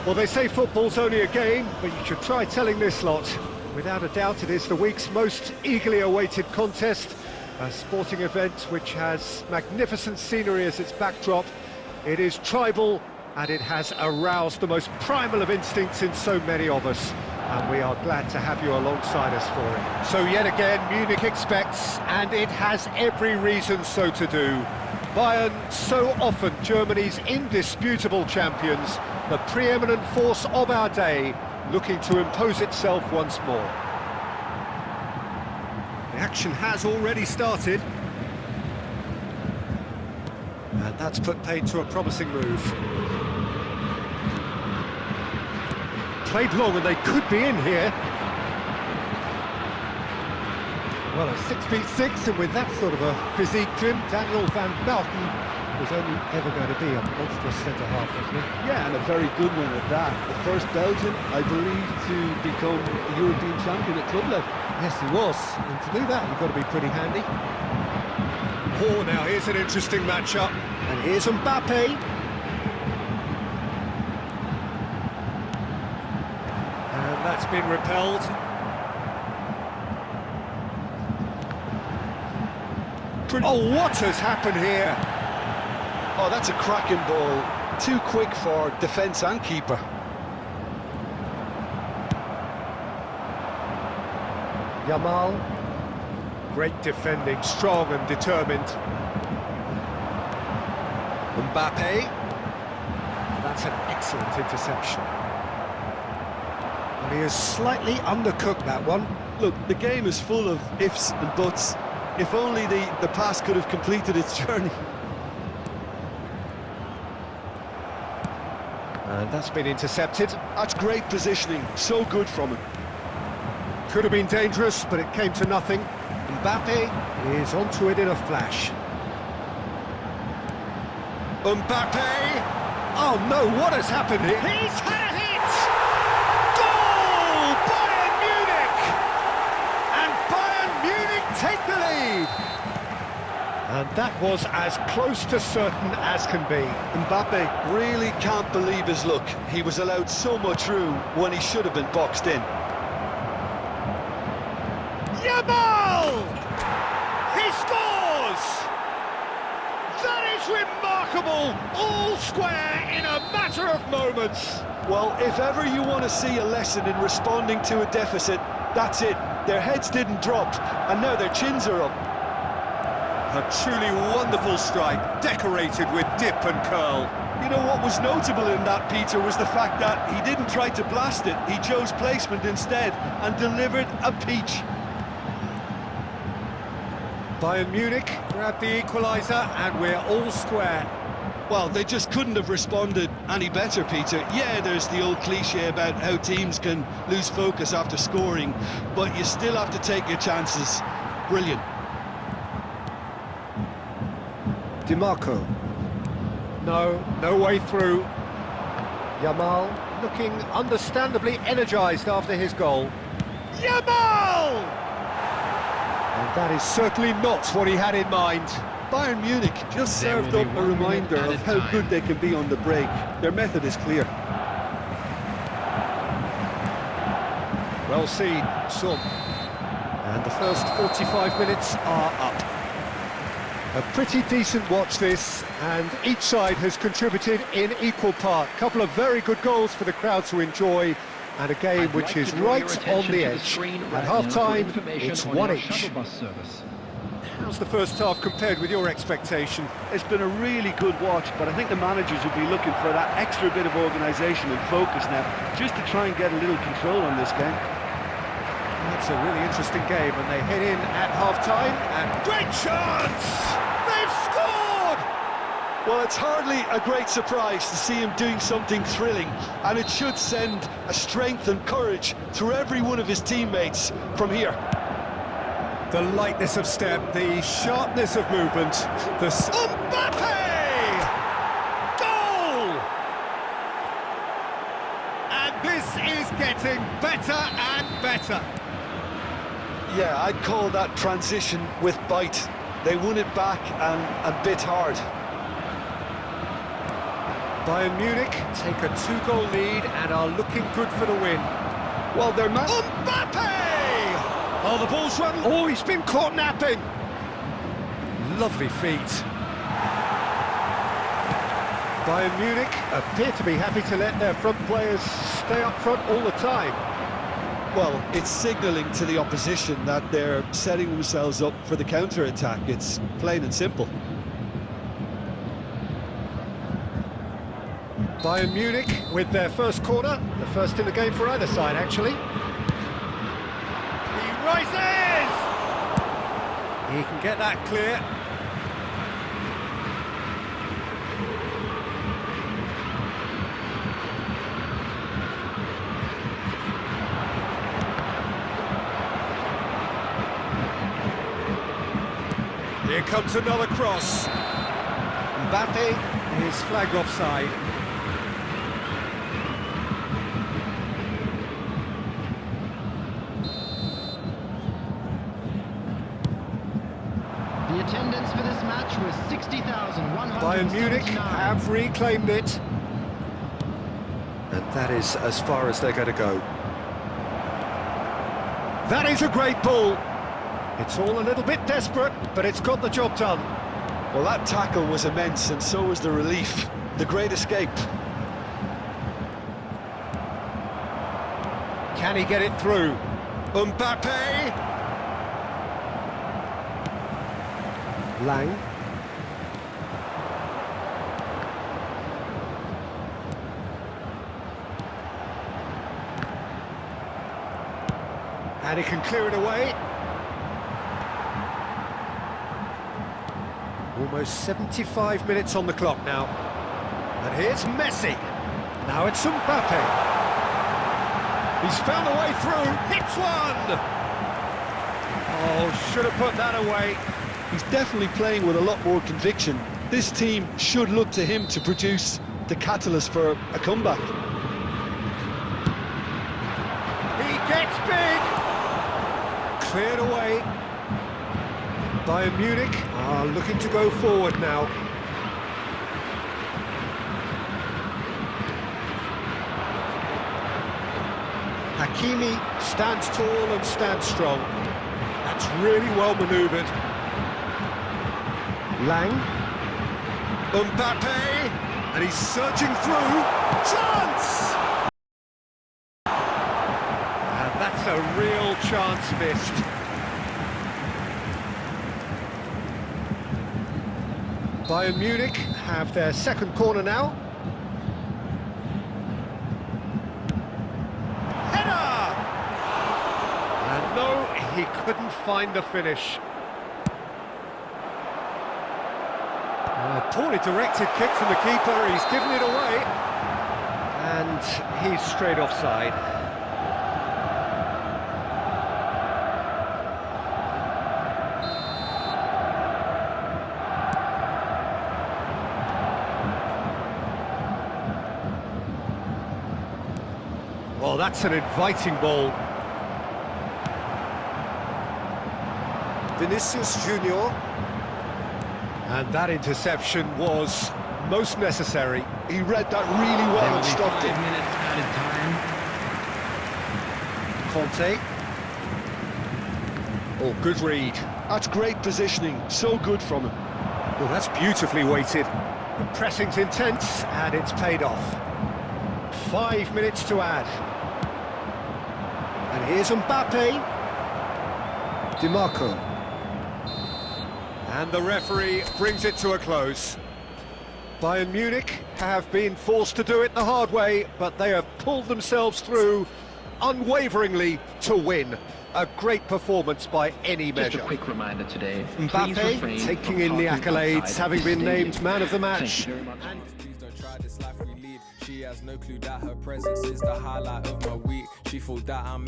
Well, they say football's only a game, but you should try telling this lot. Without a doubt, it is the week's most eagerly awaited contest, a sporting event which has magnificent scenery as its backdrop. It is tribal, and it has aroused the most primal of instincts in so many of us. And we are glad to have you alongside us for it. So yet again, Munich expects, and it has every reason so to do. Bayern, so often Germany's indisputable champions, the preeminent force of our day, looking to impose itself once more. The action has already started. And that's put paid to a promising move. Played long and they could be in here. Well, a 6'6", and with that sort of a physique, Jim, Daniel van Belten was only ever going to be a monstrous centre-half, wasn't he? Yeah, and a very good one at that. The first Belgian, I believe, to become a European champion at club level. Yes, he was. And to do that, you've got to be pretty handy. Oh, now here's an interesting matchup. And here's Mbappe. And that's been repelled. Oh, what has happened here? Oh, that's a cracking ball. Too quick for defence and keeper. Yamal. Great defending, strong and determined. Mbappe. That's an excellent interception. And he has slightly undercooked that one. Look, the game is full of ifs and buts. If only the pass could have completed its journey. And that's been intercepted. That's great positioning, so good from him. Could have been dangerous, but it came to nothing. Mbappe is onto it in a flash. Mbappe! Oh no, what has happened here? He's had it! Goal! Bayern Munich! And Bayern Munich take the lead! And that was as close to certain as can be. Mbappe really can't believe his luck. He was allowed so much room when he should have been boxed in. Yamal! He scores! That is remarkable! All square in a matter of moments. Well, if ever you want to see a lesson in responding to a deficit, that's it. Their heads didn't drop, and now their chins are up. A truly wonderful strike, decorated with dip and curl. You know what was notable in that, Peter, was the fact that he didn't try to blast it. He chose placement instead and delivered a peach. Bayern Munich grabbed the equaliser and we're all square. Well, they just couldn't have responded any better, Peter. Yeah, there's the old cliche about how teams can lose focus after scoring, but you still have to take your chances. Brilliant. DiMarco. No way through. Yamal looking understandably energised after his goal. Yamal! And that is certainly not what he had in mind. Bayern Munich just served up a reminder of how good they can be on the break. Their method is clear. Well seen, Son. And the first 45 minutes are up. A pretty decent watch this, and each side has contributed in equal part. Couple of very good goals for the crowd to enjoy, and a game which is right on the edge. At half-time, it's 1 each. How's the first half compared with your expectation? It's been a really good watch, but I think the managers will be looking for that extra bit of organisation and focus now, just to try and get a little control on this game. That's a really interesting game, and they head in at half-time, and great chance! They've scored! Well, it's hardly a great surprise to see him doing something thrilling, and it should send a strength and courage through every one of his teammates from here. The lightness of step, the sharpness of movement, the... Mbappe! Goal! And this is getting better and better. Yeah, I'd call that transition with bite. They won it back and bit hard. Bayern Munich take a 2-goal lead and are looking good for the win. Well, they're Mbappe! Oh, the ball's run. Oh, he's been caught napping. Lovely feet. Bayern Munich appear to be happy to let their front players stay up front all the time. Well, it's signalling to the opposition that they're setting themselves up for the counter-attack. It's plain and simple. Bayern Munich with their first corner, the first in the game for either side, actually. He rises! He can get that clear. Here comes another cross. Mbappe is flagged offside. The attendance for this match was 60,179. Bayern Munich have reclaimed it. And that is as far as they're going to go. That is a great ball. It's all a little bit desperate, but it's got the job done. Well, that tackle was immense, and so was the relief. The great escape. Can he get it through? Mbappe! Lang. And he can clear it away. Almost 75 minutes on the clock now. And here's Messi. Now it's Mbappe. He's found a way through. Hits one! Oh, should have put that away. He's definitely playing with a lot more conviction. This team should look to him to produce the catalyst for a comeback. He gets big! Cleared away. Bayern Munich are looking to go forward now. Hakimi stands tall and stands strong. That's really well manoeuvred. Lang. Mbappe! And he's surging through. Chance! And that's a real chance missed. Bayern Munich have their second corner now. Header! And no, he couldn't find the finish. A poorly directed kick from the keeper, he's given it away. And he's straight offside. Well, that's an inviting ball. Vinicius Junior. And that interception was most necessary. He read that really well and stopped it. 5 minutes added Conte. Oh, good read. That's great positioning, so good from him. Well, that's beautifully weighted. The pressing's intense, and it's paid off. 5 minutes to add. And here's Mbappe. DiMarco. And the referee brings it to a close. Bayern Munich have been forced to do it the hard way, but they have pulled themselves through unwaveringly to win. A great performance by any measure. Just a quick reminder today. Mbappe taking in the accolades, having been named man of the match. Thank you very much. Please don't try this life we lead. She has no clue that her presence is the highlight of my week. She thought that I'm